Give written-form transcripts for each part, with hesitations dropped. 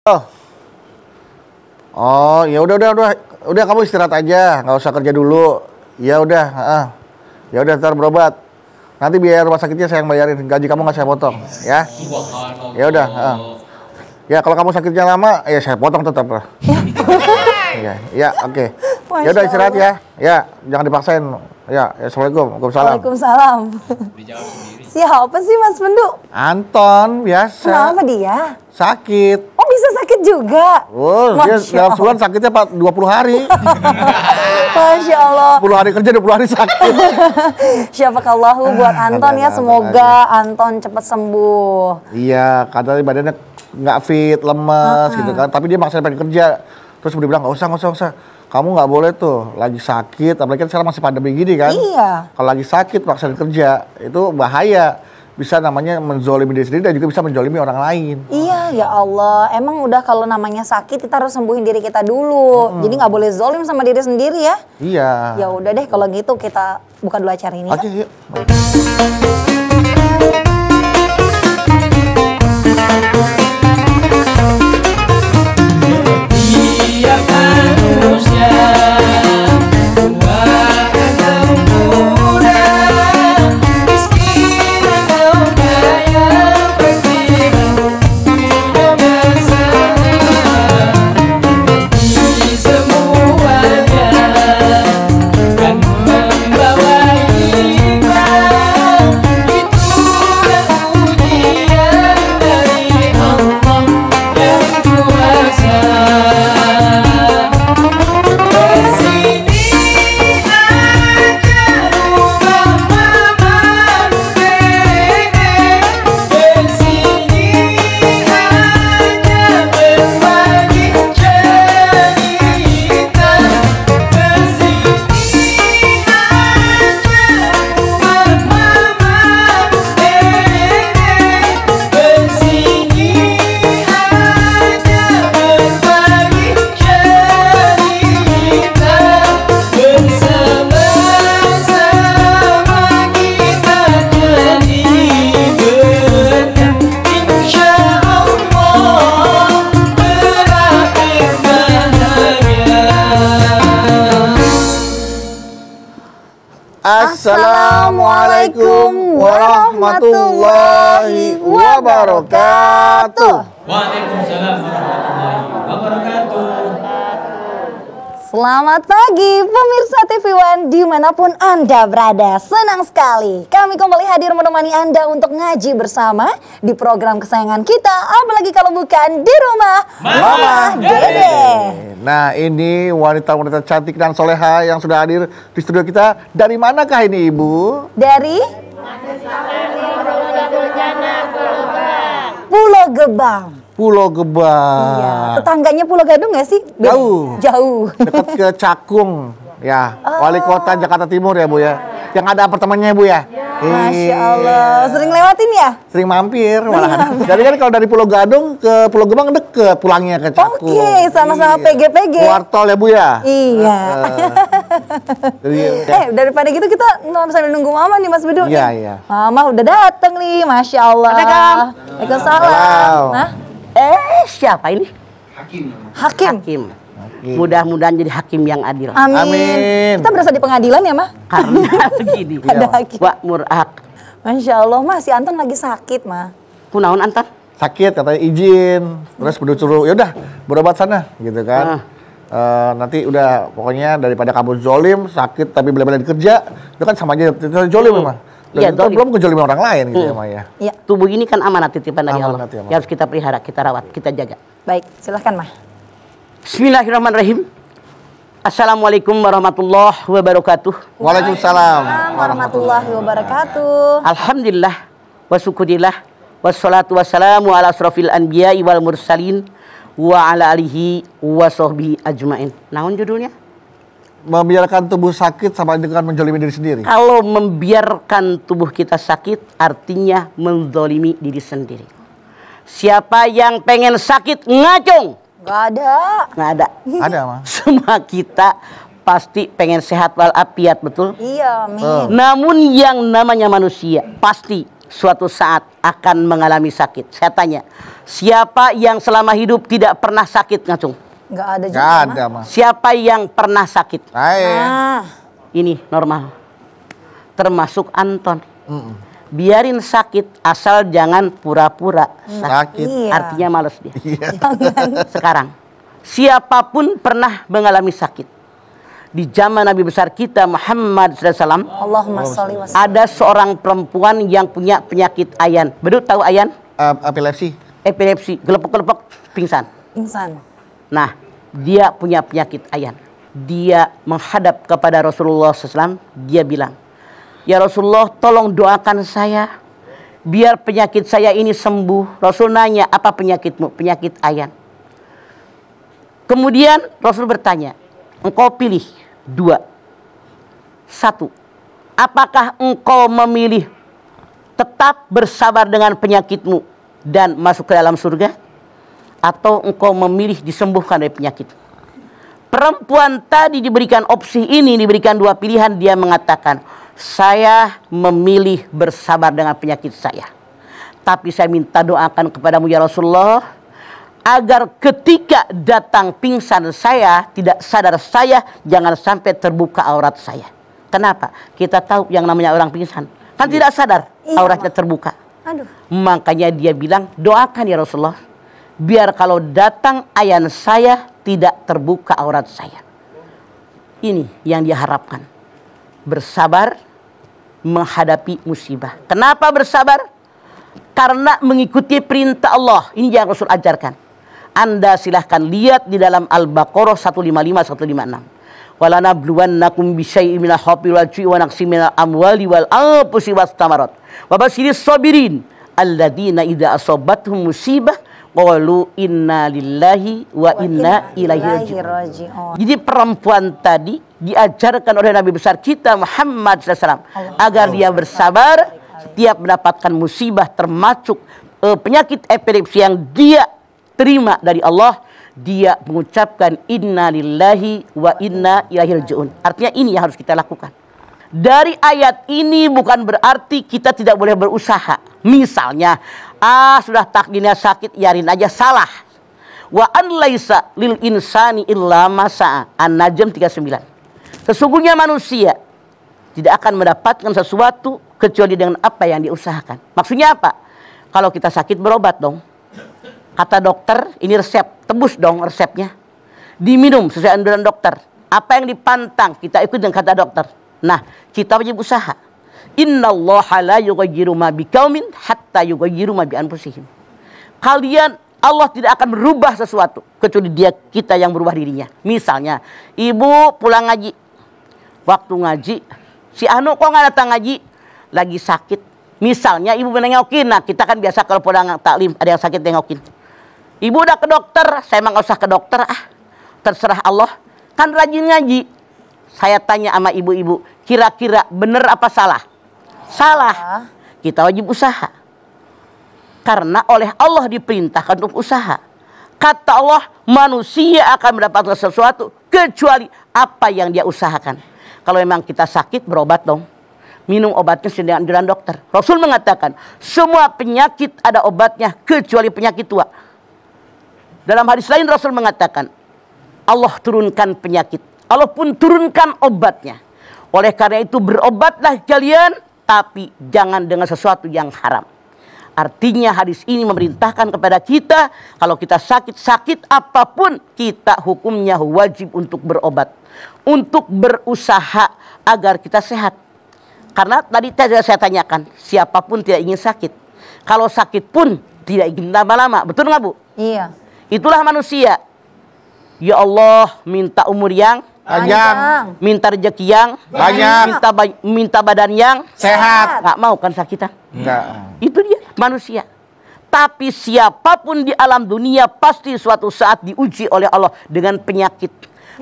Oh, ya udah kamu istirahat aja, nggak usah kerja dulu. Ya udah, ya udah ntar berobat. Nanti biaya rumah sakitnya saya yang bayarin, gaji kamu nggak saya potong, ya. Ya udah. Ya kalau kamu sakitnya lama, ya saya potong tetap lah. Ya, oke. Ya udah istirahat ya. Ya, jangan dipaksain. Ya, assalamualaikum. Waalaikumsalam. Waalaikumsalam. Siapa sih Mas Pendu? Anton, biasa. Kenapa dia? Sakit. Oh bisa sakit juga? Oh, dia dalam sebulan sakitnya 20 hari. Masya Allah. 10 hari kerja, 20 hari sakit. Syafakallahu buat Anton ya. Semoga Anton cepat sembuh. Iya, katanya badannya nggak fit, lemes gitu kan. Tapi dia maksa pengen kerja. Terus dia bilang, nggak usah. Kamu nggak boleh tuh, lagi sakit. Apalagi kan sekarang masih pandemi gini kan. Iya. Kalau lagi sakit, maksa kerja. Itu bahaya. Bisa namanya menzolimi diri sendiri dan juga bisa menzolimi orang lain. Iya, ya Allah. Emang udah kalau namanya sakit kita harus sembuhin diri kita dulu. Jadi nggak boleh zolim sama diri sendiri ya. Iya. Ya udah deh kalau gitu kita buka dulu acara ini. Oke, yuk. Assalamualaikum warahmatullahi wabarakatuh. Waalaikumsalam warahmatullahi wabarakatuh. Selamat pagi pemirsa TV One dimanapun Anda berada. Senang sekali kami kembali hadir menemani Anda untuk ngaji bersama di program kesayangan kita. Apalagi kalau bukan di rumah Mama Dede. Nah ini wanita-wanita cantik dan soleha yang sudah hadir di studio kita. Dari manakah ini Ibu? Dari Pulau Gebang. Pulau Gebang. Iya, tetangganya Pulau Gadung nggak sih? Jauh. Dekat ke Cakung, ya. Wali Kota Jakarta Timur ya Bu ya. Yang ada apartemennya Bu ya. Masya Allah, sering lewatin ya? Sering mampir malahan. Jadi kan kalau dari Pulau Gadung ke Pulau Gebang deket pulangnya ke Cakung. Oke, sama-sama PG. Keluar tol ya Bu ya. Iya. Jadi, daripada gitu kita sambil nunggu Mama nih Mas Bedu. Iya. Mama udah dateng nih, Masya Allah. Waalaikumsalam. Nah, Siapa ini? Hakim. Mudah-mudahan jadi hakim yang adil. Amin. Kita berasa di pengadilan ya, Mah? Karena begini. Ada hakim. Wa'mur hak. Masya Allah, Mah, si Anton lagi sakit, Mah. Kunaon Anton? Sakit katanya izin, terus suruh ya udah berobat sana gitu kan. Nanti udah pokoknya daripada kamu zolim, sakit tapi benar-benar kerja, itu kan sama aja zolim Mah. Iya, belum kezolimin orang lain gitu ya, Mah ya. Iya. Tubuh ini kan amanat titipan dari Allah. Ya, Yang harus kita pelihara, kita rawat, kita jaga. Baik, silahkan Mah. Bismillahirrahmanirrahim. Assalamualaikum warahmatullahi wabarakatuh. Waalaikumsalam warahmatullahi wabarakatuh. Alhamdulillah wa syukurillah wassalatu wassalamu ala asrofil anbiya'i wal mursalin wa ala alihi wa sahbihi ajmain. Naon judulnya? Membiarkan tubuh sakit sama dengan menzalimi diri sendiri. Kalau membiarkan tubuh kita sakit artinya menzalimi diri sendiri. Siapa yang pengen sakit ngacung? Gak ada. Nggak ada. Ada Mah. Semua kita pasti pengen sehat walafiat, betul? Iya, amin. Namun yang namanya manusia pasti suatu saat akan mengalami sakit. Saya tanya, Siapa yang selama hidup tidak pernah sakit, ngacung? Nggak ada juga. Nggak ada, Mas. Siapa yang pernah sakit? Nah, Ini normal. Termasuk Anton. Biarin sakit, asal jangan pura-pura sakit. iya. Artinya males dia. Jangan. Sekarang, siapapun pernah mengalami sakit. Di zaman Nabi besar kita Muhammad SAW, Allahumma sholli wa sallim. ada seorang perempuan yang punya penyakit ayan. Bedut tahu ayan? Epilepsi. Epilepsi, gelepek-gelepek, pingsan. Pingsan. Nah, dia punya penyakit ayan. Dia menghadap kepada Rasulullah SAW. Dia bilang, ya Rasulullah, tolong doakan saya biar penyakit saya ini sembuh. Rasul nanya, apa penyakitmu? Penyakit ayan. Kemudian Rasul bertanya, engkau pilih 2. 1. Apakah engkau memilih tetap bersabar dengan penyakitmu dan masuk ke dalam surga? Atau engkau memilih disembuhkan dari penyakit? Perempuan tadi diberikan opsi ini, diberikan 2 pilihan. Dia mengatakan, saya memilih bersabar dengan penyakit saya. Tapi saya minta doakan kepadamu ya Rasulullah, agar ketika datang pingsan saya, tidak sadar saya, jangan sampai terbuka aurat saya. Kenapa? Kita tahu yang namanya orang pingsan kan tidak sadar, auratnya terbuka. Aduh. Makanya dia bilang, doakan ya Rasulullah, biar kalau datang ayan saya, tidak terbuka aurat saya. Ini yang dia harapkan. Bersabar menghadapi musibah. Kenapa bersabar? Karena mengikuti perintah Allah. Ini yang Rasul ajarkan. Anda silahkan lihat di dalam Al-Baqarah 155 156. Wala nabluwannakum bisyai'in minal khawfi wal ju'i wa naqsin minal amwali wal anfusi was thamarat. Wa basyiris sabirin alladzina idza asabathum musibah qalu inna lillahi wa inna ilaihi raji'un. Jadi perempuan tadi diajarkan oleh Nabi besar kita Muhammad SAW agar dia bersabar setiap mendapatkan musibah, termasuk penyakit epilepsi yang dia terima dari Allah. Dia mengucapkan inna lillahi wa inna ilaihi raji'un. Artinya ini yang harus kita lakukan. Dari ayat ini bukan berarti kita tidak boleh berusaha. Misalnya, sudah takdirnya sakit, yarin aja, salah. Wa an laisa lil insani illa ma sa'a. An-Najm 39. Sesungguhnya manusia tidak akan mendapatkan sesuatu kecuali dengan apa yang diusahakan. Maksudnya apa? Kalau kita sakit, berobat dong. Kata dokter, ini resep, tebus dong resepnya. Diminum sesuai anjuran dokter. Apa yang dipantang, kita ikut dengan kata dokter. Nah, kita wajib usaha. Innallaha la yughayyiru ma biqaumin hatta yughayyiru ma bi anfusihim. Kalian, Allah tidak akan merubah sesuatu kecuali kita yang berubah dirinya. Misalnya, ibu pulang ngaji. Waktu ngaji, si Anu kok nggak datang ngaji? Lagi sakit. Misalnya ibu menengokin. Nah, kita kan biasa kalau pulang taklim ada yang sakit nengokin. Ibu udah ke dokter, saya emang gak usah ke dokter, terserah Allah. Kan rajin ngaji. Saya tanya sama ibu-ibu, kira-kira benar apa salah? Salah. Kita wajib usaha. Karena oleh Allah diperintahkan untuk usaha. Kata Allah, manusia akan mendapatkan sesuatu kecuali apa yang dia usahakan. Kalau memang kita sakit, berobat dong. Minum obatnya sesuai dengan anjuran dokter. Rasul mengatakan, semua penyakit ada obatnya kecuali penyakit tua. Dalam hadis lain Rasul mengatakan, Allah turunkan penyakit, Allah pun turunkan obatnya. Oleh karena itu berobatlah kalian, tapi jangan dengan sesuatu yang haram. Artinya hadis ini memerintahkan kepada kita, kalau kita sakit apapun, kita hukumnya wajib untuk berobat, untuk berusaha agar kita sehat. Karena tadi saya tanyakan, siapapun tidak ingin sakit. Kalau sakit pun tidak ingin lama-lama, betul nggak Bu? Iya. Itulah manusia. Ya Allah, minta umur yang Panjang. minta rezeki yang Banyak. minta badan yang Sehat. Nggak mau kan sakitan? Enggak. Itu dia manusia. Tapi siapapun di alam dunia pasti suatu saat diuji oleh Allah dengan penyakit.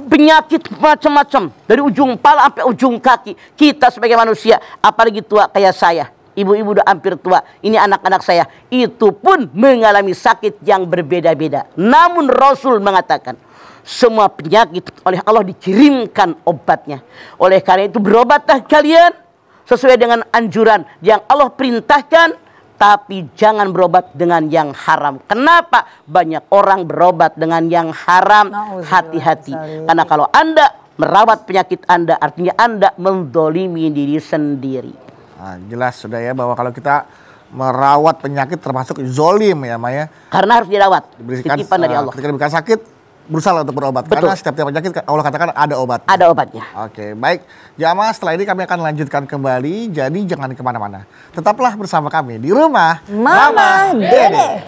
Penyakit macam-macam, dari ujung kepala sampai ujung kaki. Kita sebagai manusia, apalagi tua kayak saya, ibu-ibu udah hampir tua, ini anak-anak saya, itu pun mengalami sakit yang berbeda-beda. Namun Rasul mengatakan, semua penyakit oleh Allah dikirimkan obatnya. Oleh karena itu berobatlah kalian sesuai dengan anjuran yang Allah perintahkan, tapi jangan berobat dengan yang haram. Kenapa? Banyak orang berobat dengan yang haram. Hati-hati. Karena kalau Anda merawat penyakit Anda, artinya Anda mendolimi diri sendiri. Nah, jelas sudah ya bahwa kalau kita merawat penyakit termasuk zolim ya Maya. Karena harus dirawat. Diberikan, titipan dari Allah. Ketika diberikan sakit, berusaha untuk berobat. Betul. Karena setiap penyakit Allah katakan ada obat. Ada obatnya. Oke, baik. Jamaah, setelah ini kami akan lanjutkan kembali. Jadi jangan kemana-mana. Tetaplah bersama kami di rumah Mama Dede.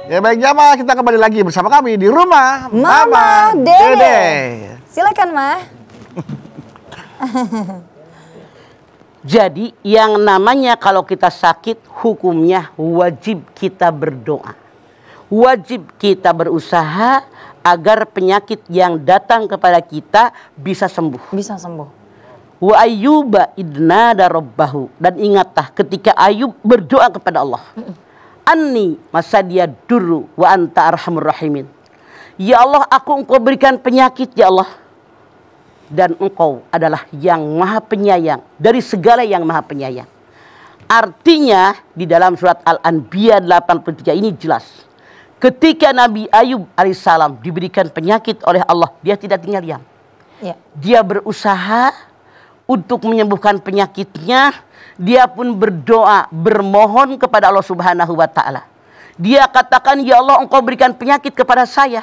Ya baik jamaah, kita kembali lagi bersama kami di rumah Mama Dede. Silakan, Ma. Jadi yang namanya kalau kita sakit hukumnya wajib kita berdoa. Wajib kita berusaha agar penyakit yang datang kepada kita bisa sembuh. Bisa sembuh. Wa ayyuba idnada rabbahu. Dan ingatlah ketika Ayub berdoa kepada Allah. Anni masadia duru wa anta arhamur rahimin. Ya Allah, Engkau berikan penyakit ya Allah. Dan Engkau adalah yang maha penyayang dari segala yang maha penyayang. Artinya di dalam surat Al-Anbiya 83 ini jelas. Ketika Nabi Ayub alaihissalam diberikan penyakit oleh Allah, dia tidak tinggal diam. Ya. Dia berusaha untuk menyembuhkan penyakitnya. Dia pun berdoa, bermohon kepada Allah Subhanahu wa Ta'ala. Dia katakan, ya Allah, Engkau berikan penyakit kepada saya,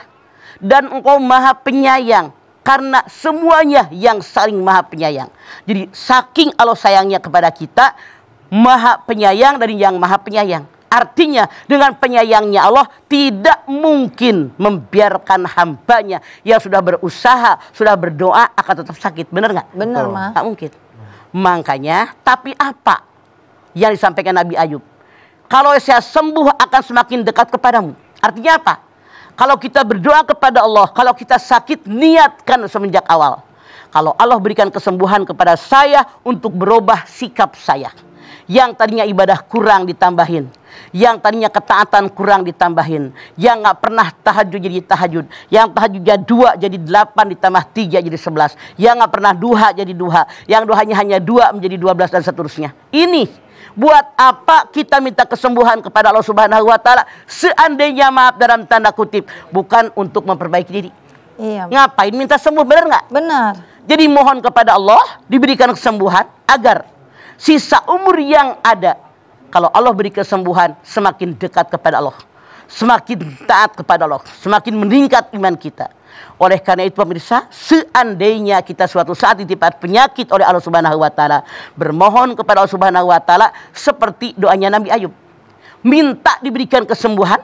dan Engkau maha penyayang, karena semuanya yang saling maha penyayang. Jadi saking Allah sayangnya kepada kita, maha penyayang dari yang maha penyayang. Artinya dengan penyayangnya Allah tidak mungkin membiarkan hambanya yang sudah berusaha, sudah berdoa akan tetap sakit. Benar nggak? Benar, Ma. Tak mungkin. Makanya, tapi apa yang disampaikan Nabi Ayub? Kalau saya sembuh akan semakin dekat kepadamu. Artinya apa? Kalau kita berdoa kepada Allah, kalau kita sakit, niatkan semenjak awal. Kalau Allah berikan kesembuhan kepada saya untuk berubah sikap saya. Yang tadinya ibadah kurang ditambahin. Yang tadinya ketaatan kurang ditambahin. Yang gak pernah tahajud jadi tahajud. Yang tahajudnya 2 jadi 8 ditambah 3 jadi 11. Yang gak pernah duha jadi duha. Yang duhanya hanya 2 menjadi 12 dan seterusnya. Ini buat apa kita minta kesembuhan kepada Allah Subhanahu wa Ta'ala? Seandainya, maaf dalam tanda kutip, bukan untuk memperbaiki diri. Iya. Ngapain minta sembuh, benar nggak? Benar. Jadi mohon kepada Allah diberikan kesembuhan agar sisa umur yang ada, kalau Allah beri kesembuhan, semakin dekat kepada Allah, semakin taat kepada Allah, semakin meningkat iman kita. Oleh karena itu pemirsa, seandainya kita suatu saat ditipu penyakit oleh Allah Subhanahu wa Ta'ala, bermohon kepada Allah Subhanahu wa Ta'ala seperti doanya Nabi Ayub, minta diberikan kesembuhan.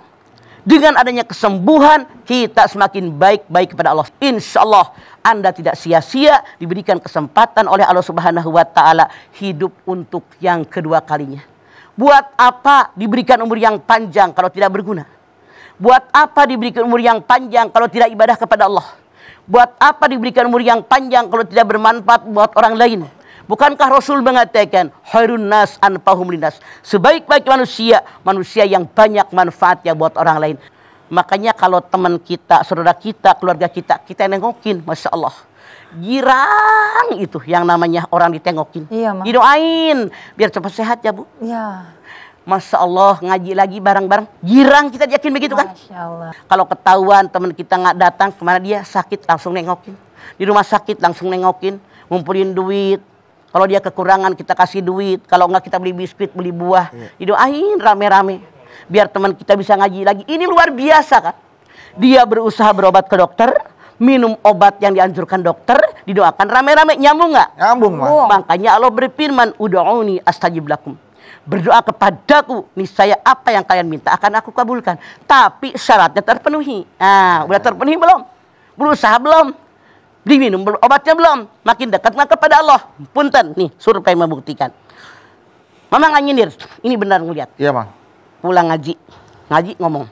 Dengan adanya kesembuhan, kita semakin baik-baik kepada Allah. Insya Allah Anda tidak sia-sia diberikan kesempatan oleh Allah Subhanahu wa Ta'ala hidup untuk yang kedua kalinya. Buat apa diberikan umur yang panjang kalau tidak berguna? Buat apa diberikan umur yang panjang kalau tidak ibadah kepada Allah? Buat apa diberikan umur yang panjang kalau tidak bermanfaat buat orang lain? Bukankah Rasul mengatakan khairun nas anfa'uhum linnas, sebaik-baik manusia, manusia yang banyak manfaatnya buat orang lain. Makanya kalau teman kita, saudara kita, keluarga kita nengokin, Masya Allah, girang itu yang namanya orang ditengokin. Iya, Ma. Didoain biar cepat sehat ya Bu. Iya. Masya Allah, ngaji lagi bareng-bareng, girang kita, yakin begitu kan? Masya Allah. Kalau ketahuan teman kita nggak datang, kemana dia sakit langsung nengokin. Di rumah sakit langsung nengokin, ngumpulin duit. Kalau dia kekurangan kita kasih duit. Kalau enggak kita beli biskuit, beli buah. Didoain rame-rame. Biar teman kita bisa ngaji lagi. Ini luar biasa kan. Dia berusaha berobat ke dokter. Minum obat yang dianjurkan dokter. Didoakan rame-rame. Nyambung nggak? Nyambung, Ma. Makanya Allah berfirman. Ud'uni astajib lakum. Berdoa kepadaku. Niscaya apa yang kalian minta akan aku kabulkan. Tapi syaratnya terpenuhi. Nah, udah terpenuhi belum? Berusaha belum? Diminum obatnya belum? Makin dekat nggak kepada Allah? Punten, nih survei membuktikan. Mama nggak nyindir, ini benar ngeliat. Iya, Ma. Pulang ngaji ngomong.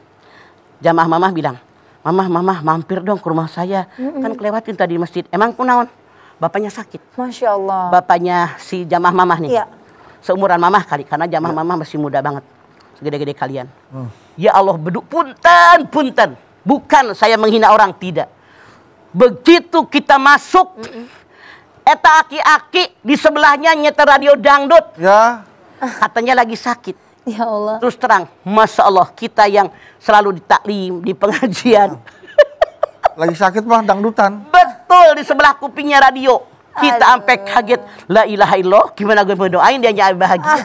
Jamaah mama bilang, mama mampir dong ke rumah saya. Kan kelewatin tadi di masjid. Emang kunaon? Bapaknya sakit. Masya Allah. Bapaknya si jamaah mama nih. Iya. Seumuran mama kali, karena jamaah mama masih muda banget. segede-gede kalian. Ya Allah, punten. Bukan saya menghina orang, tidak. Begitu kita masuk, eta aki-aki di sebelahnya nyetel radio dangdut. Ya. Katanya lagi sakit. Ya Allah. Terus terang, Masya Allah, kita yang selalu di taklim, di pengajian. Lagi sakit mah dangdutan. Betul, di sebelah kupingnya radio. Kita sampai kaget. La ilaha illallah, gimana gue berdoain dia nyai bahagia.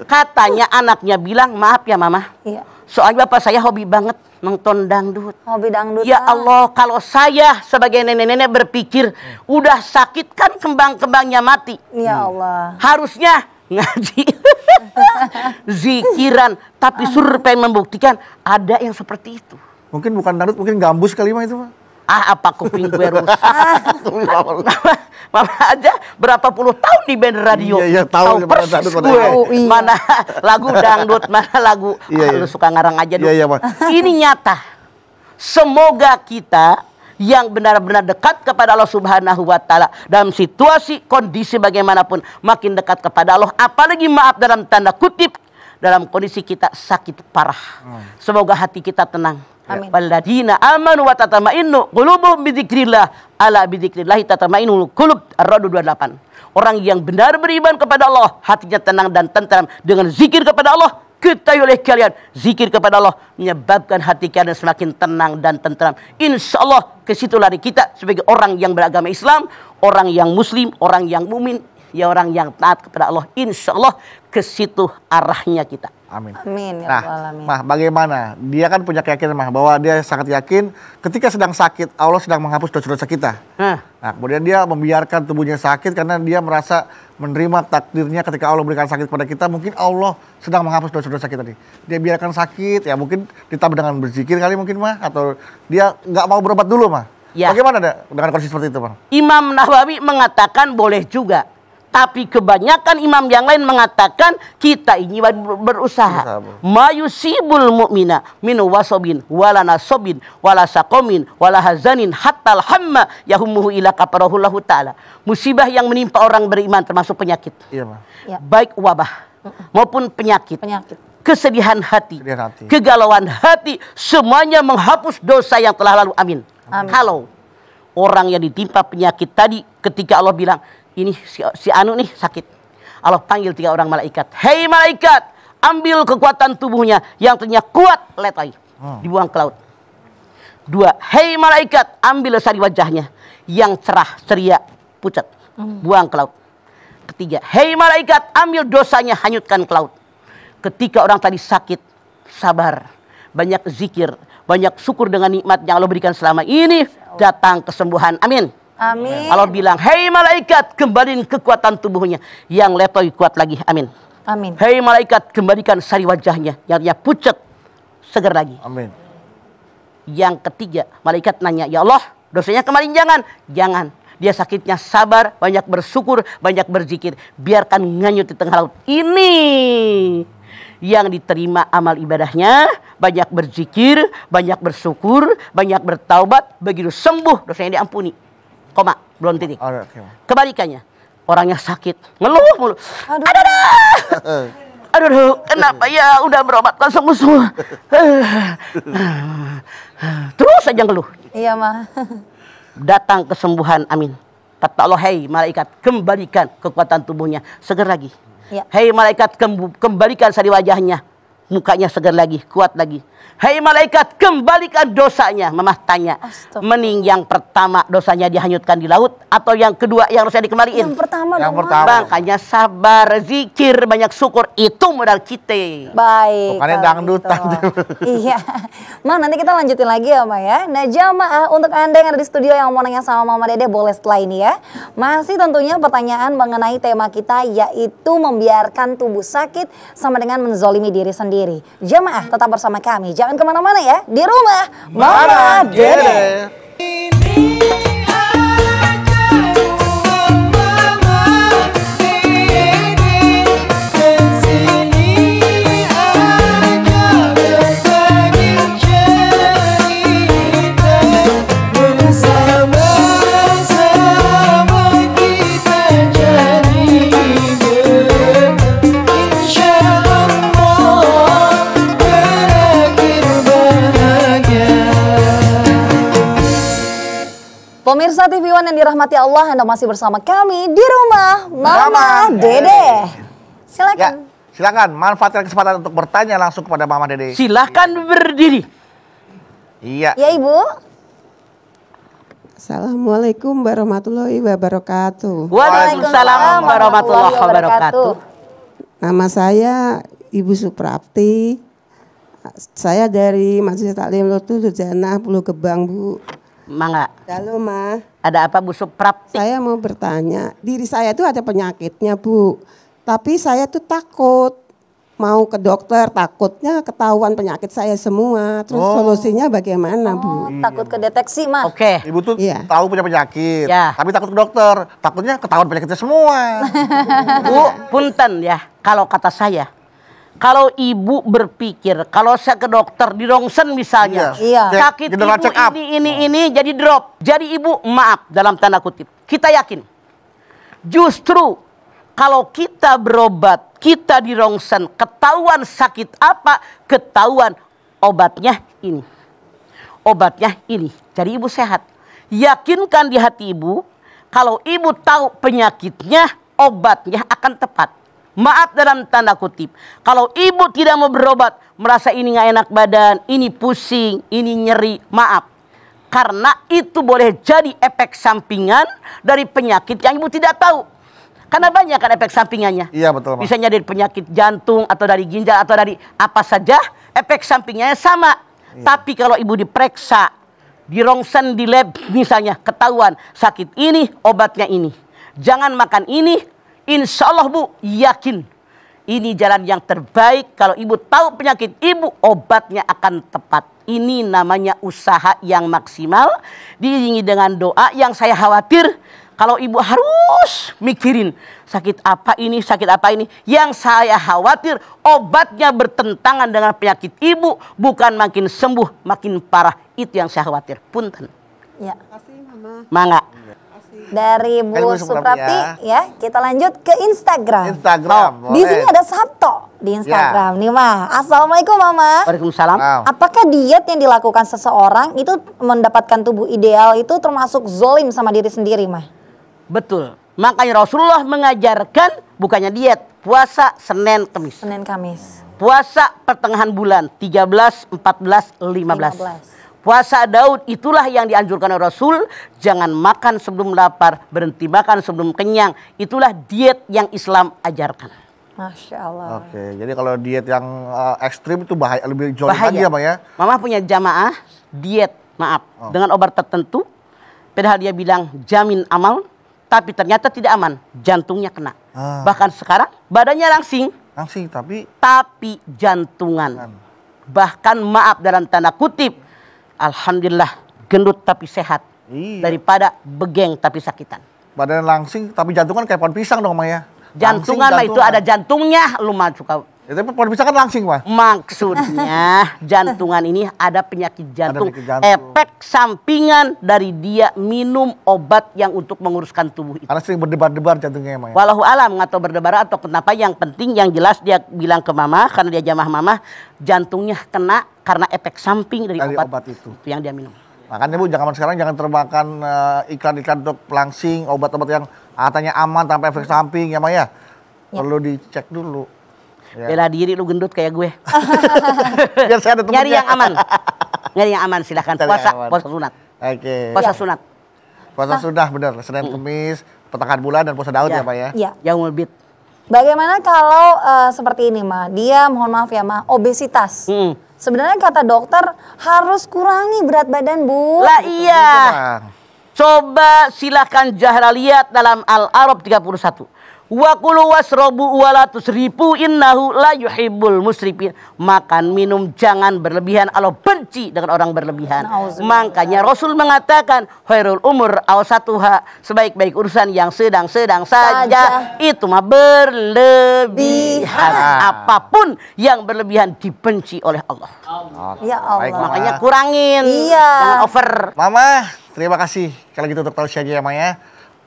Katanya anaknya bilang, maaf ya mama. Iya. Soalnya bapak saya hobi banget nonton dangdut. Hobi dangdut. Ya Allah, kalau saya sebagai nenek-nenek berpikir, udah sakit kan kembang-kembangnya mati. Ya Allah. Harusnya ngaji, zikiran, tapi survei membuktikan ada yang seperti itu. Mungkin bukan dangdut, mungkin gambus kali mah itu mah. Apa kuping gue rusak? Mama aja berapa puluh tahun di band radio. Iya, tahu persis dangdut, gue. iya. Mana lagu dangdut, mana lagu. Iya. Lu suka ngarang aja dulu. Iya, Pak. Ini nyata. Semoga kita yang benar-benar dekat kepada Allah Subhanahu wa Ta'ala dalam situasi kondisi bagaimanapun makin dekat kepada Allah, apalagi maaf dalam tanda kutip dalam kondisi kita sakit parah. Semoga hati kita tenang. Amin. Walladzina amanu wa tatma'innu qulubuhum bidzikrillah ala bidzikrillah tatma'innul qulub. Ar-Ra'd 28. Orang yang benar beriman kepada Allah, hatinya tenang dan tentram dengan zikir kepada Allah. Ketahui oleh kalian, zikir kepada Allah menyebabkan hati kalian semakin tenang dan tentram. Insya Allah ke situ lari kita sebagai orang yang beragama Islam, orang yang Muslim, orang yang mumin, ya orang yang taat kepada Allah. Insya Allah ke situ arahnya kita. Amin. Amin. Ya Nah, Rabbal alamin. Mah bagaimana? Dia kan punya keyakinan mah bahwa dia sangat yakin ketika sedang sakit Allah sedang menghapus dosa-dosa kita. Nah, kemudian dia membiarkan tubuhnya sakit karena dia merasa menerima takdirnya ketika Allah berikan sakit kepada kita. Mungkin Allah sedang menghapus dosa-dosa kita nih. Dia biarkan sakit, ya mungkin ditambah dengan berzikir kali mungkin mah, atau dia nggak mau berobat dulu mah. Ya. Bagaimana dengan kondisi seperti itu, Bang? Imam Nawawi mengatakan boleh juga. Tapi kebanyakan imam yang lain mengatakan kita ini berusaha. Mayusibul mu'mina minu wasobin wala nasobin wala sakomin wala hazanin hatta hamma yahumuhu ila kaparahullahu ta'ala. Musibah yang menimpa orang beriman termasuk penyakit. Iya, Bang. Ya. Baik wabah maupun penyakit. Kesedihan hati, kegalauan hati, semuanya menghapus dosa yang telah lalu. Amin. Kalau orang yang ditimpa penyakit tadi, ketika Allah bilang, ini si Anu nih sakit, Allah panggil 3 orang malaikat. Hei malaikat, ambil kekuatan tubuhnya yang ternyata kuat, letoy, dibuang ke laut. 2, hei malaikat, ambil sari wajahnya yang cerah, ceria, pucat, buang ke laut. 3, hei malaikat, ambil dosanya, hanyutkan ke laut. Ketika orang tadi sakit, sabar, banyak zikir, banyak syukur dengan nikmat yang Allah berikan selama ini, datang kesembuhan. Amin. Amin. Allah bilang, hei malaikat, kembaliin kekuatan tubuhnya yang letoy kuat lagi. Amin. Amin. Hei malaikat, kembalikan sari wajahnya yang pucat, segar lagi. Amin. Yang ketiga, malaikat nanya, ya Allah, dosanya kemarin jangan. Dia sakitnya sabar, banyak bersyukur, banyak berzikir. Biarkan nganyut di tengah laut. Ini yang diterima amal ibadahnya, banyak berzikir, banyak bersyukur, banyak bertaubat, begitu sembuh dosanya diampuni. Koma, belum titik. Kebalikannya, orangnya sakit, ngeluh mulu. Aduh, kenapa ya? Udah berobat semua. Terus saja ngeluh. Iya, mah. Datang kesembuhan, amin. Kata Allah, hei malaikat, kembalikan kekuatan tubuhnya, segar lagi. Ya. Hei malaikat, kembalikan sari wajahnya, mukanya segar lagi, kuat lagi. Hei malaikat, kembalikan dosanya. Mamah tanya, mending yang pertama dosanya dihanyutkan di laut, atau yang kedua yang harusnya dikembaliin? Yang pertama dong, Makanya sabar, zikir, banyak syukur, itu modal kita. Baik. Bukannya dangdutan. Gitu. Iya. Ma, nanti kita lanjutin lagi ya, Ma ya. Nah, jamaah, untuk Anda yang ada di studio yang mau nanya sama Mama Dede, boleh setelah ini ya. Masih tentunya pertanyaan mengenai tema kita, yaitu membiarkan tubuh sakit sama dengan menzolimi diri sendiri. Jamaah, tetap bersama kami. Jangan kemana-mana ya, di rumah Mama Dede. Pemirsa TV One yang dirahmati Allah, Anda masih bersama kami di rumah Mama Dede. Silakan. Ya, silakan manfaatkan kesempatan untuk bertanya langsung kepada Mama Dede. Silakan berdiri. Iya. Ya Ibu. Assalamualaikum warahmatullahi wabarakatuh. Waalaikumsalam warahmatullahi wabarakatuh. Nama saya Ibu Suprapti. Saya dari Majelis Taklim Lotus Janah Pulau Gebang, Bu. Mangga. Halo, Ma. Ada apa Bu Suprapti? Saya mau bertanya, diri saya itu ada penyakitnya, Bu. Tapi saya tuh takut mau ke dokter, takutnya ketahuan penyakit saya semua. Terus solusinya bagaimana, Bu? Takut kedeteksi mah. Oke. Ibu tuh Iya. tahu punya penyakit, Ya. tapi takut ke dokter. Takutnya ketahuan penyakitnya semua. Bu, punten ya. Kalau kata saya, kalau ibu berpikir kalau saya ke dokter di rongsen misalnya, Iya. sakit General ibu check up. ini jadi drop. Jadi ibu maaf dalam tanda kutip. Kita yakin. Justru kalau kita berobat, kita di rongsen, ketahuan sakit apa, ketahuan obatnya ini. Obatnya ini. Jadi ibu sehat. Yakinkan di hati ibu, kalau ibu tahu penyakitnya, obatnya akan tepat. Maaf dalam tanda kutip. Kalau ibu tidak mau berobat, merasa ini nggak enak badan, ini pusing, ini nyeri, maaf. Karena itu boleh jadi efek sampingan dari penyakit yang ibu tidak tahu. Karena banyak kan efek sampingannya. Iya betul, Mas. Bisa dari penyakit jantung atau dari ginjal atau dari apa saja, efek sampingnya sama. Tapi kalau ibu diperiksa, di rongsen, di lab misalnya, ketahuan sakit ini, obatnya ini. Jangan makan ini, insya Allah Bu, yakin. Ini jalan yang terbaik. Kalau ibu tahu penyakit ibu, obatnya akan tepat. Ini namanya usaha yang maksimal, diiringi dengan doa. Yang saya khawatir, kalau ibu harus mikirin sakit apa ini, sakit apa ini. Yang saya khawatir obatnya bertentangan dengan penyakit ibu. Bukan makin sembuh, makin parah. Itu yang saya khawatir. Punten. Ya. Kasih, Mama. Mangga. Dari Bu Ibu Suprapti, Suprapti ya. Kita lanjut ke Instagram. Instagram. Di sini ada Sabto di Instagram nih mah. Assalamualaikum Mama. Waalaikumsalam. Wow. Apakah diet yang dilakukan seseorang itu mendapatkan tubuh ideal itu termasuk zolim sama diri sendiri mah? Betul. Makanya Rasulullah mengajarkan bukannya diet, puasa Senin Kamis. Senin Kamis. Puasa pertengahan bulan 13, 14, 15. Puasa Daud itulah yang dianjurkan oleh Rasul. Jangan makan sebelum lapar, berhenti makan sebelum kenyang. Itulah diet yang Islam ajarkan. Masya Allah. Oke, jadi kalau diet yang ekstrim itu bahaya, lebih jauh lagi Bahaya. ya, Pak ya? Mama punya jamaah diet, maaf, dengan obat tertentu. Padahal dia bilang jamin amal, tapi ternyata tidak aman. Jantungnya kena. Bahkan sekarang badannya langsing, Langsing, tapi jantungan. Bahkan maaf dalam tanda kutip, alhamdulillah gendut tapi sehat. Iya. Daripada begeng tapi sakitan. badan langsing, tapi jantungan kayak pohon pisang dong, Ma ya? Jantungan mah itu ada jantungnya, lu mah suka. Ya, tapi pohon pisang kan langsing, Ma. Maksudnya jantungan ini ada penyakit jantung. penyakit jantung. Efek sampingan dari dia minum obat yang untuk menguruskan tubuh itu. Karena sering berdebar-debar jantungnya, Ma ya? Walau alam atau berdebar atau kenapa, yang penting yang jelas dia bilang ke mama, karena dia jamaah mama, jantungnya kena karena efek samping dari obat itu yang dia minum. Makanya Bu, zaman sekarang jangan termakan iklan-iklan untuk langsing, obat-obat yang katanya aman tanpa efek samping ya, Ma ya. Perlu dicek dulu. Ya. Bela diri lu gendut kayak gue. Biar saya ada temennya. Nyari yang aman. Nyari yang aman silahkan. Cari Puasa, yang aman. puasa sunat. Oke. Puasa sunat. Puasa sudah benar, Senin Kamis, pertengahan bulan dan puasa Daud ya, Pak ya. Iya. Yaumul bid. Bagaimana kalau seperti ini, Ma? Dia mohon maaf ya, Ma, obesitas. Sebenarnya kata dokter harus kurangi berat badan, Bu. Lah iya. Bang. Coba silahkan Zahra lihat dalam Al-A'raf 31. Wa kulu wasrobu wala tusrifu innahu la yuhibbul musrifin. Makan minum jangan berlebihan, Allah benci dengan orang berlebihan. Makanya Rasul mengatakan khairul umur awsatuha, sebaik-baik urusan yang sedang-sedang saja. Itu mah berlebihan. Apapun yang berlebihan dibenci oleh Allah. Ya Allah. Baik, Makanya kurangin, Iya. jangan over. Mama, terima kasih kalau gitu untuk tausiahnya ya, Ma ya.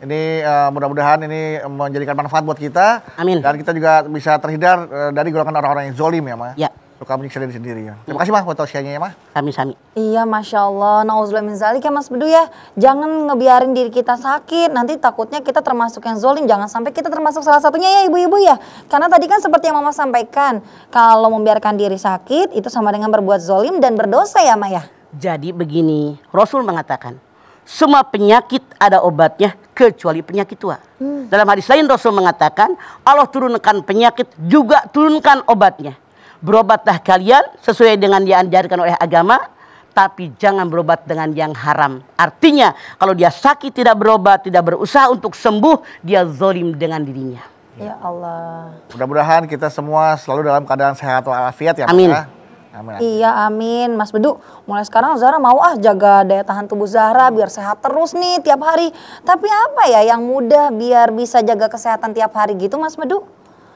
Ini mudah-mudahan ini menjadikan manfaat buat kita. Amin. Dan kita juga bisa terhindar dari golongan orang-orang yang zolim ya, Ma. Ya. suka menyiksa diri sendiri ya. Terima kasih mah buat tausiahnya ya mah. Sami-sami. Iya, Masya Allah. Nauzubillah min zalik ya Mas Bedu ya. Jangan ngebiarin diri kita sakit. Nanti takutnya kita termasuk yang zolim. Jangan sampai kita termasuk salah satunya ya ibu-ibu ya. Karena tadi kan seperti yang Mama sampaikan. Kalau membiarkan diri sakit itu sama dengan berbuat zolim dan berdosa ya Maya. Jadi begini, Rasul mengatakan, semua penyakit ada obatnya kecuali penyakit tua. Dalam hadis lain Rasul mengatakan, Allah turunkan penyakit juga turunkan obatnya. Berobatlah kalian sesuai dengan yang diajarkan oleh agama, tapi jangan berobat dengan yang haram. Artinya kalau dia sakit tidak berobat, tidak berusaha untuk sembuh, dia zalim dengan dirinya. Ya Allah. Mudah-mudahan kita semua selalu dalam keadaan sehat walafiat ya. Amin. Mah. Amin. Iya amin. Mas Bedu, mulai sekarang Zahra mau jaga daya tahan tubuh Zahra biar sehat terus nih tiap hari. Tapi apa ya yang mudah biar bisa jaga kesehatan tiap hari gitu Mas Bedu?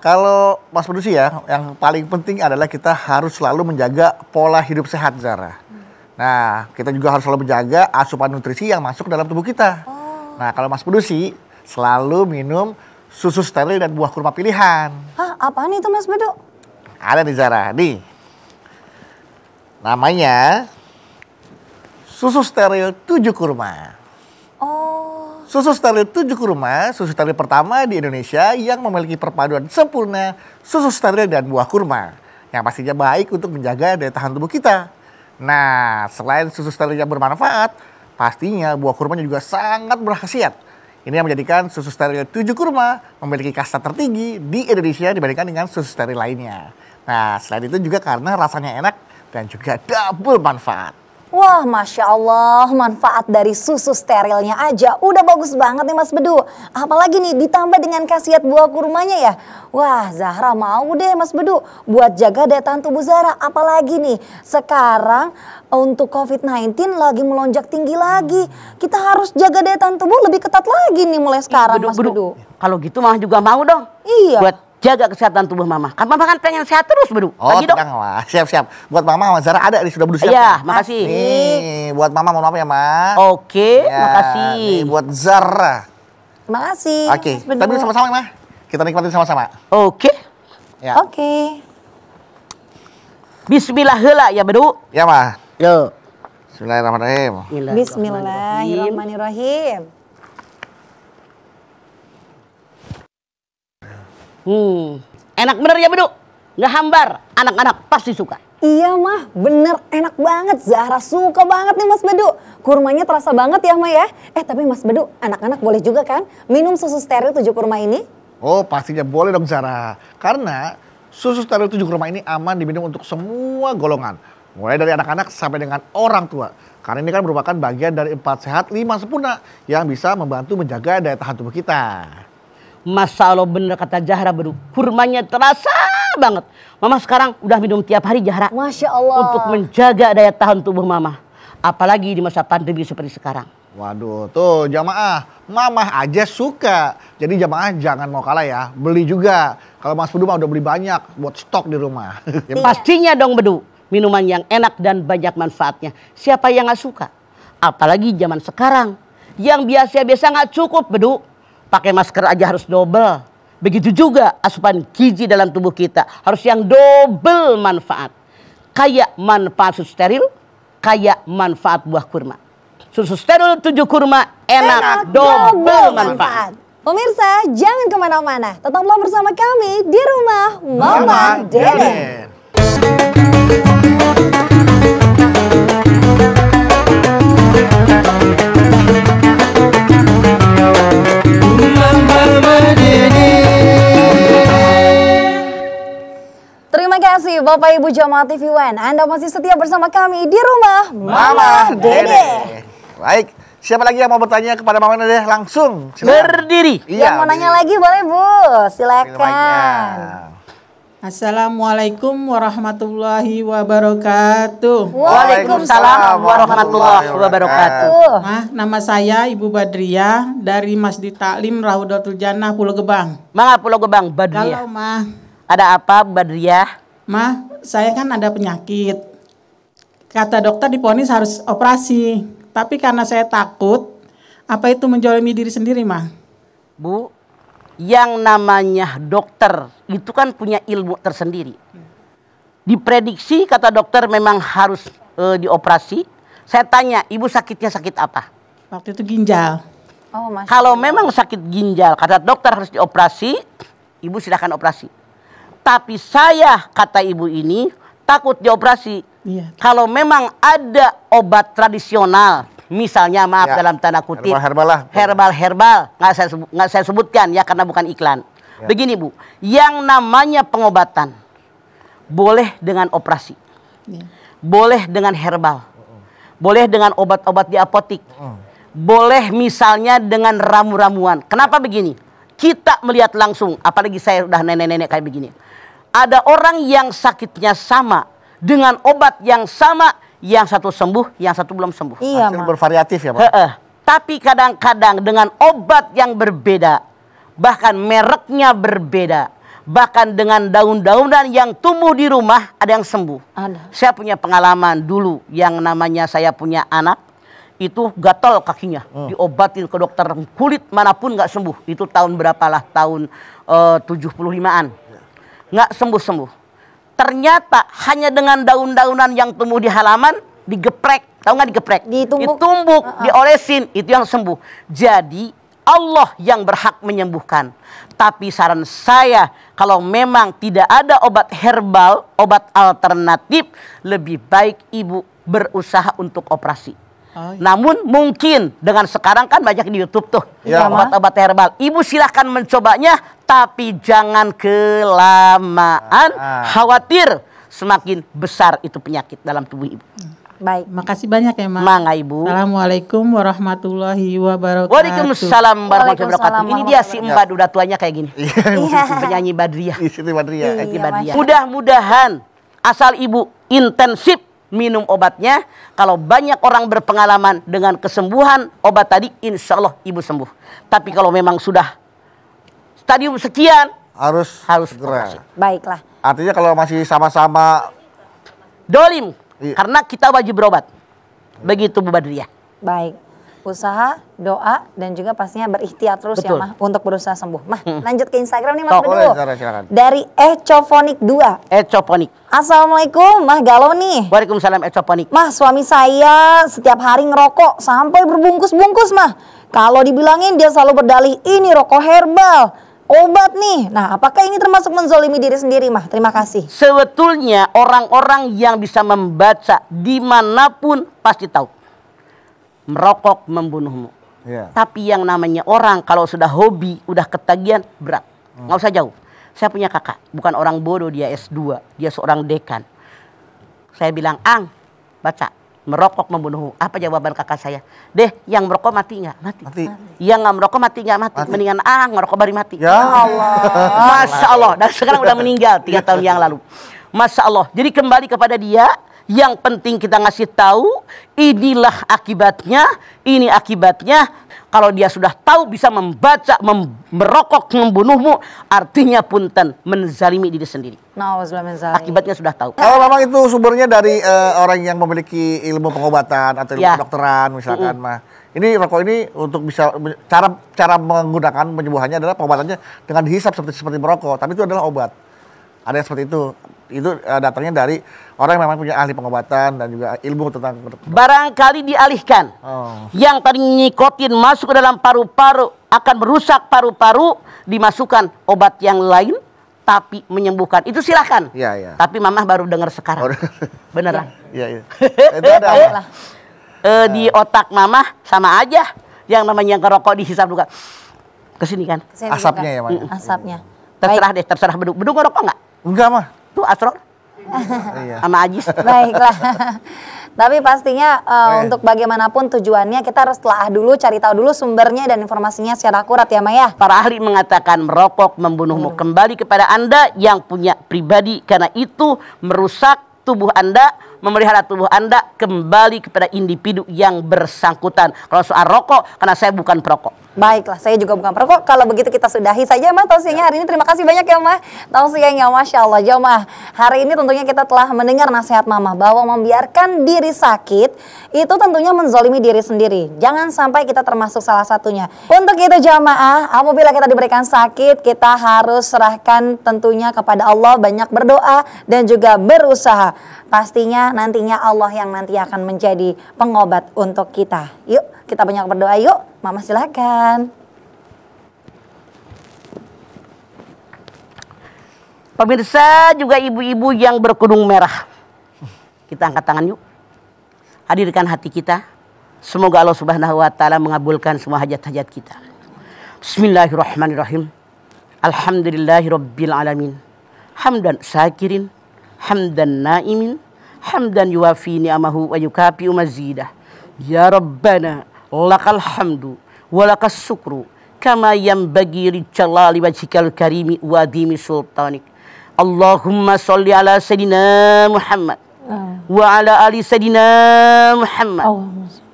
Kalau Mas Bedu sih ya, yang paling penting adalah kita harus selalu menjaga pola hidup sehat Zara. Nah, kita juga harus selalu menjaga asupan nutrisi yang masuk dalam tubuh kita. Nah, kalau Mas Bedu sih selalu minum susu steril dan buah kurma pilihan. Hah, apaan itu Mas Bedu? Ada nih Zara, nih. Namanya susu steril 7 kurma. Oh. Susu steril 7 kurma, susu steril pertama di Indonesia yang memiliki perpaduan sempurna susu steril dan buah kurma. Yang pastinya baik untuk menjaga daya tahan tubuh kita. Nah, selain susu steril yang bermanfaat, pastinya buah kurmanya juga sangat berkhasiat. Ini yang menjadikan susu steril 7 kurma memiliki kasta tertinggi di Indonesia dibandingkan dengan susu steril lainnya. Nah, selain itu juga karena rasanya enak dan juga double manfaat. Wah, Masya Allah, manfaat dari susu sterilnya aja udah bagus banget nih Mas Bedu. Apalagi nih ditambah dengan khasiat buah kurmanya ya. Wah, Zahra mau deh Mas Bedu buat jaga daya tahan tubuh Zahra. Apalagi nih sekarang untuk COVID-19 lagi melonjak tinggi lagi. Kita harus jaga daya tahan tubuh lebih ketat lagi nih mulai sekarang Mas Bedu. Kalau gitu Mama juga mau dong. Iya. Buat jaga kesehatan tubuh Mama. Kan Mama kan pengen sehat terus, Bedu. Oh, Lagi dong. tenang Mah. Siap-siap. Buat Mama sama Zara ada nih, sudah berusaha. Iya, makasih. Nih, buat Mama mohon maaf ya, Ma. Oke, Ya, makasih. Nih, buat Zara. Terima kasih. Oke, Mas Bedu. kita bikin sama-sama ya, Ma. Kita nikmatin sama-sama. Oke. Ya. Oke. Bismillah heula ya, Bedu. Ya, Ma. Yo. Bismillahirrahmanirrahim. Bismillahirrahmanirrahim. Enak bener ya, Bedu. Nggak hambar. Anak-anak pasti suka. Iya mah, bener enak banget. Zahra suka banget nih Mas Bedu. Kurmanya terasa banget ya Mah ya. Tapi Mas Bedu, anak-anak boleh juga kan minum susu steril 7 kurma ini? Oh, pastinya boleh dong, Zara. Karena susu steril 7 kurma ini aman diminum untuk semua golongan. Mulai dari anak-anak sampai dengan orang tua. Karena ini kan merupakan bagian dari 4 sehat 5 sempurna yang bisa membantu menjaga daya tahan tubuh kita. Masya Allah bener kata Zahra, Bedu. Kurmanya terasa banget. Mama sekarang udah minum tiap hari, Zahra. Masya Allah. Untuk menjaga daya tahan tubuh Mama. Apalagi di masa pandemi seperti sekarang. Waduh, tuh jamaah, Mamah aja suka. Jadi jamaah jangan mau kalah ya, beli juga. Kalau Mas Bedu mah udah beli banyak buat stok di rumah. Pastinya dong, Bedu. Minuman yang enak dan banyak manfaatnya. Siapa yang gak suka? Apalagi zaman sekarang. Yang biasa-biasa gak cukup, Bedu. Pakai masker aja harus double. Begitu juga asupan gizi dalam tubuh kita. Harus yang double manfaat. Kayak manfaat susu steril, kayak manfaat buah kurma. Susu steril 7 kurma enak double manfaat. Pemirsa, jangan kemana-mana. Tetaplah bersama kami di rumah Mama Dede. Terima kasih Bapak Ibu Jamaah TV One. Anda masih setia bersama kami di rumah Mama Dede. Baik, siapa lagi yang mau bertanya kepada Mama Dede langsung? Silakan. Berdiri. Yang mau nanya lagi boleh Bu, silakan. Assalamualaikum warahmatullahi wabarakatuh. Waalaikumsalam warahmatullahi wabarakatuh. Nama saya Ibu Badriah dari Masjid Taklim Raudatul Jannah Pulau Gebang. Mangga Pulau Gebang, Badriah. Kalau Ada apa, Badriah? Saya kan ada penyakit. Kata dokter diponis harus operasi. Tapi karena saya takut, apa itu menzalimi diri sendiri, Bu, yang namanya dokter itu kan punya ilmu tersendiri. Diprediksi kata dokter memang harus dioperasi. Saya tanya, ibu sakitnya sakit apa? Waktu itu ginjal. Oh, Masya Kalau Allah. memang sakit ginjal, kata dokter harus dioperasi, ibu silahkan operasi. Tapi saya, kata ibu ini, takut dioperasi. Iya. Kalau memang ada obat tradisional, misalnya maaf Ya, dalam tanda kutip, herbal lah. herbal, nggak saya sebutkan ya karena bukan iklan. Ya. Begini Bu, yang namanya pengobatan boleh dengan operasi, Iya. boleh dengan herbal, boleh dengan obat-obat di apotik, boleh misalnya dengan ramu-ramuan. Kenapa begini? Kita melihat langsung, apalagi saya udah nenek-nenek kayak begini. Ada orang yang sakitnya sama dengan obat yang sama, yang satu sembuh, yang satu belum sembuh. Iya, Hasil Ma. bervariatif ya Pak. Tapi kadang-kadang dengan obat yang berbeda, bahkan mereknya berbeda, bahkan dengan daun-daunan yang tumbuh di rumah ada yang sembuh. Ada. Saya punya pengalaman dulu yang namanya saya punya anak itu gatal kakinya, diobatin ke dokter kulit manapun nggak sembuh. Itu tahun berapalah, tahun 75-an, nggak sembuh-sembuh. Ternyata hanya dengan daun-daunan yang tumbuh di halaman digeprek, tahu nggak digeprek? Ditumbuk, diolesin, itu yang sembuh. Jadi Allah yang berhak menyembuhkan. Tapi saran saya, kalau memang tidak ada obat herbal, obat alternatif, lebih baik ibu berusaha untuk operasi. Oh, iya. Namun mungkin dengan sekarang kan banyak di YouTube tuh Ya, obat-obat herbal. Ibu silahkan mencobanya, tapi jangan kelamaan. Khawatir semakin besar itu penyakit dalam tubuh ibu. Baik. Makasih banyak ya, Ma. Mangga ibu. Assalamualaikum warahmatullahi wabarakatuh. Waalaikumsalam warahmatullahi wabarakatuh. Ini dia si warahmatullahi Mbak udah tuanya kayak gini. Iya. Penyanyi Badriah. Di Siti Badriah. Iya. Siti Badriah. Masya Mudah-mudahan asal ibu intensif minum obatnya. Kalau banyak orang berpengalaman dengan kesembuhan obat tadi, insya Allah ibu sembuh. Tapi kalau memang sudah stadium sekian, Harus operasi. segera. Baiklah. Artinya kalau masih sama-sama Dolim, Iya. karena kita wajib berobat. Begitu Bu Badriah. Baik. Usaha, doa, dan juga pastinya berikhtiar terus Betul. ya, Mah, untuk berusaha sembuh. Mah, lanjut ke Instagram nih, Mas Tok. Bedu. Boleh, Zara, silakan. Dari Ecofonik 2. Ecoponik. Assalamualaikum, Mah galau nih. Waalaikumsalam Ecoponik. Mah, suami saya setiap hari ngerokok sampai berbungkus-bungkus, Mah. Kalau dibilangin dia selalu berdalih, ini rokok herbal, obat nih. Nah, apakah ini termasuk menzolimi diri sendiri, Mah? Terima kasih. Sebetulnya orang-orang yang bisa membaca dimanapun pasti tahu. Merokok membunuhmu. ya. Tapi yang namanya orang kalau sudah hobi, udah ketagihan, berat. Nggak usah jauh. Saya punya kakak, bukan orang bodoh, dia S2. Dia seorang dekan. Saya bilang, Ang, baca. Merokok membunuhmu. Apa jawaban kakak saya? Deh, yang merokok mati nggak? Mati. Mati. Yang nggak merokok mati nggak? Mati. Mendingan ngerokok baru mati. Ya. Masya Allah. Dan sekarang udah meninggal 3 tahun yang lalu. Masya Allah. Jadi kembali kepada dia. Yang penting kita ngasih tahu, inilah akibatnya, ini akibatnya. Kalau dia sudah tahu bisa membaca, merokok membunuhmu, artinya punten menzalimi diri sendiri. Nauzubillah min zalik. Akibatnya sudah tahu. Kalau memang itu sumbernya dari orang yang memiliki ilmu pengobatan atau ilmu Ya. kedokteran misalkan mah. Ini rokok ini untuk bisa cara menggunakan penyembuhannya adalah pengobatannya dengan dihisap seperti merokok, tapi itu adalah obat. Ada yang seperti itu. Itu datangnya dari orang yang memang punya ahli pengobatan dan juga ilmu tentang Barangkali dialihkan. Yang tadi nikotin masuk ke dalam paru-paru akan merusak paru-paru, dimasukkan obat yang lain tapi menyembuhkan. Itu silahkan. Iya, iya. Tapi mamah baru dengar sekarang. Beneran. Iya, iya. Itu ada. Baiklah. Di otak mamah sama aja. Yang namanya ngerokok dihisap juga. Kesini kan. Kesini Asapnya bukan? ya, Mak? Asapnya. Terserah deh, terserah Beduk. Beduk ngerokok nggak? Enggak mah. Tuh Asror Iya. sama Ajis. Baiklah. Tapi pastinya untuk bagaimanapun tujuannya kita harus telah dulu, cari tahu dulu sumbernya dan informasinya secara akurat ya, Maya. Para ahli mengatakan merokok membunuhmu. Kembali kepada Anda yang punya pribadi, karena itu merusak tubuh Anda, memelihara tubuh Anda, kembali kepada individu yang bersangkutan. Kalau soal rokok, karena saya bukan perokok. Baiklah, saya juga bukan perokok. Kalau begitu kita sudahi saja Mah tausiahnya hari ini. Terima kasih banyak ya Mah tausiahnya, Masya Allah. Jamaah, hari ini tentunya kita telah mendengar nasihat Mama bahwa membiarkan diri sakit itu tentunya menzolimi diri sendiri. Jangan sampai kita termasuk salah satunya. Untuk itu jamaah, apabila kita diberikan sakit, kita harus serahkan tentunya kepada Allah, banyak berdoa dan juga berusaha. Pastinya nantinya Allah yang nanti akan menjadi pengobat untuk kita. Yuk, kita banyak berdoa yuk. Mama silakan. Pemirsa juga ibu-ibu yang berkerudung merah. Kita angkat tangan yuk. Hadirkan hati kita. Semoga Allah Subhanahu wa taala mengabulkan semua hajat-hajat kita. Bismillahirrahmanirrahim. Alhamdulillahirabbil alamin. Hamdan syakirin, hamdan naimin, hamdan yuwafi ni'amahu wa yukafi'u mazidah. Ya Rabbana lakal hamdu walakas syukru kama yanbaghi li jalali wajhikal karimi wa dimi sultanik. Allahumma sholli ala sayidina Muhammad wa ala ali sayidina Muhammad.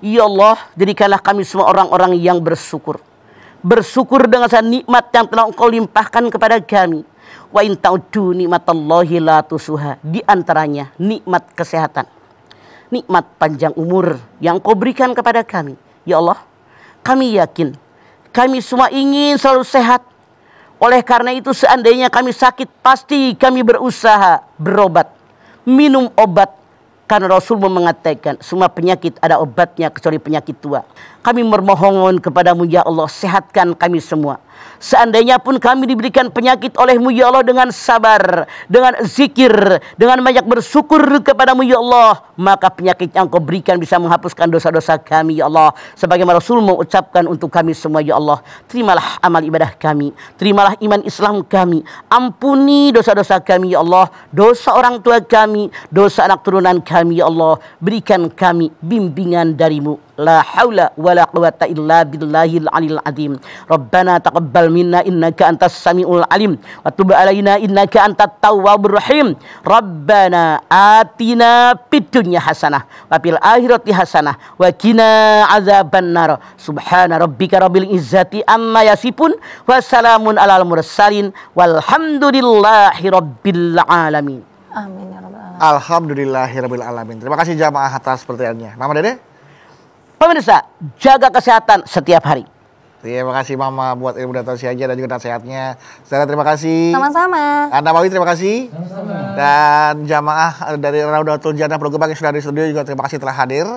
Ya Allah, jadikanlah kami semua orang-orang yang bersyukur. Bersyukur dengan nikmat yang telah Engkau limpahkan kepada kami. Wa in ta'uddu nikmatallahi la tusuha. Di antaranya nikmat kesehatan, nikmat panjang umur yang Kau berikan kepada kami. Ya Allah, kami yakin, kami semua ingin selalu sehat. Oleh karena itu seandainya kami sakit, pasti kami berusaha berobat, minum obat. Karena Rasul mengatakan semua penyakit ada obatnya kecuali penyakit tua. Kami memohon kepadamu ya Allah, sehatkan kami semua. Seandainya pun kami diberikan penyakit olehmu ya Allah, dengan sabar, dengan zikir, dengan banyak bersyukur kepadamu ya Allah, maka penyakit yang Kau berikan bisa menghapuskan dosa-dosa kami ya Allah. Sebagaimana Rasul mengucapkan untuk kami semua ya Allah, terimalah amal ibadah kami, terimalah iman Islam kami, ampuni dosa-dosa kami ya Allah, dosa orang tua kami, dosa anak turunan kami ya Allah. Berikan kami bimbingan darimu. La haula wala quwata illa billahil aliyil azim. Rabbana taqabbal minna innaka antas samiul alim wa tub alaina innaka antat tawwabur rahim. Rabbana atina fid dunya hasanah wa fil akhirati hasanah wa qina azabannar. Subhana rabbika rabbil izzati amma yasifun wa salamun alal mursalin walhamdulillahi rabbil alamin. Amin ya rabbal alamin. Alhamdulillahirabbil alamin. Terima kasih jamaah atas perhatiannya. Mama Dede. Pemirsa, jaga kesehatan setiap hari. Terima kasih Mama buat ilmu dan tausiahnya dan juga nasihatnya. Saudara terima kasih. Sama-sama. Anda Mawi terima kasih. Sama-sama. Dan jamaah dari Raudatul Jannah program yang sudah di studio juga terima kasih telah hadir.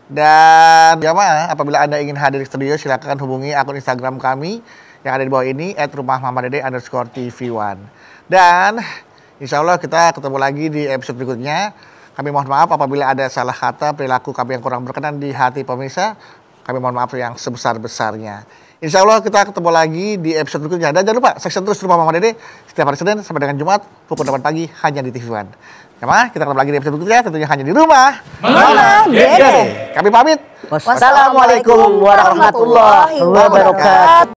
Dan jamaah apabila Anda ingin hadir di studio silakan hubungi akun Instagram kami yang ada di bawah ini @rumahmamadede_tv1. Dan insya Allah kita ketemu lagi di episode berikutnya. Kami mohon maaf apabila ada salah kata, perilaku kami yang kurang berkenan di hati pemirsa. Kami mohon maaf yang sebesar-besarnya. Insya Allah kita ketemu lagi di episode berikutnya. Dan jangan lupa saksikan terus Rumah Mama Dede setiap hari Senin sampai dengan Jumat pukul 8 pagi hanya di TV One. Jamaah, kita ketemu lagi di episode berikutnya tentunya hanya di Rumah Mama Dede. Kami pamit. Wassalamualaikum warahmatullahi wabarakatuh.